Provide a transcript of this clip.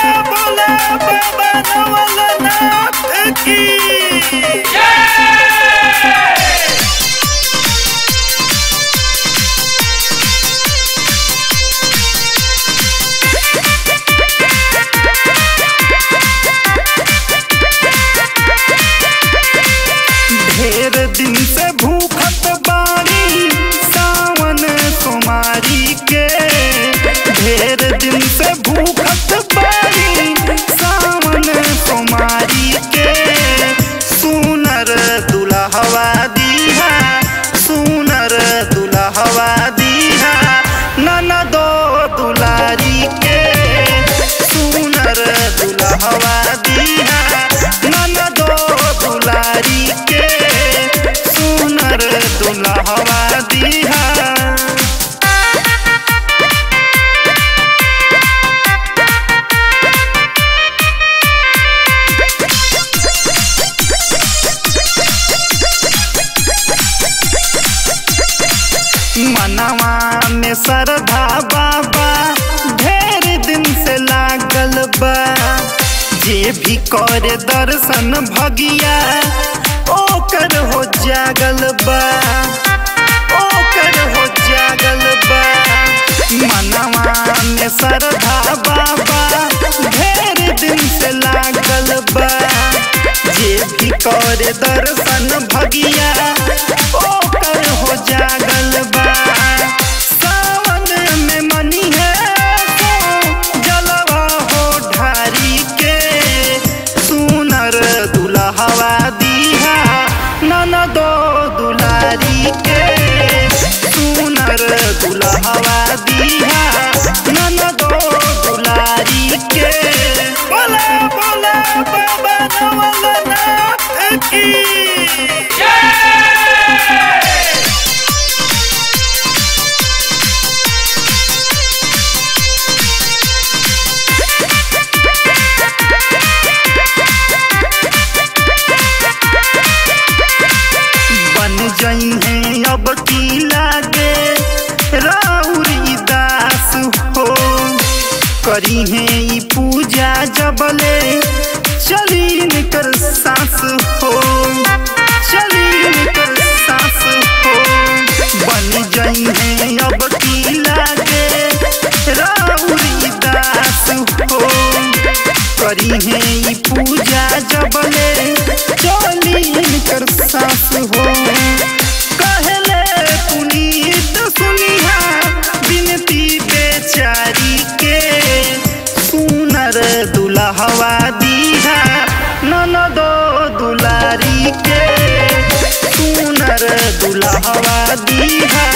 बोला बाबा नवलनाथ की ढेर दिन से भूखत बानी सावन सोमारी के। ढेर दिन से भूखत बानी सावन सोमारी के। सुनर दुल्हवा दीहा, सुनर दुल्हवा दीहा ननदो दुलारी के। सुनर दुल्हवा दीहा ननदो दुलारी के। सुनर दुल्हवा दीहा मनवा में श्रद्धा बाबा ढेर दिन से लागल बा। जे भी करे दर्शन भगिया ओकर हो जागल बा, ओकर हो जागल बा। मनवा में श्रद्धा बाबा ढेर दिन से लागल बा। जे भी करे दर्शन भगिया ओकर हो जागल बा। सावन में मनी है तो जलवा हो ढारी के। सुनर दुल्हवा दीहा ननदो दुलारी के। सुनर दुल्हवा दीहा ननदो दुलारी के। बोला बोला बाबा नवलनाथ की जइहे अब की लागे राउरी दास हो। करी है ई पूजा जबले चली निकर सांस हो, चली निकर सांस हो। बन जइहे अब की लागे राउरी दास हो। करी है ई पूजा जबले चली निकर सांस हो। कहले पुनीत सुनिहा बिनती बेचारी के। सुनर दुल्हवा दीहा ननदो दुलारी के। सुनर दुल्हवा दीहा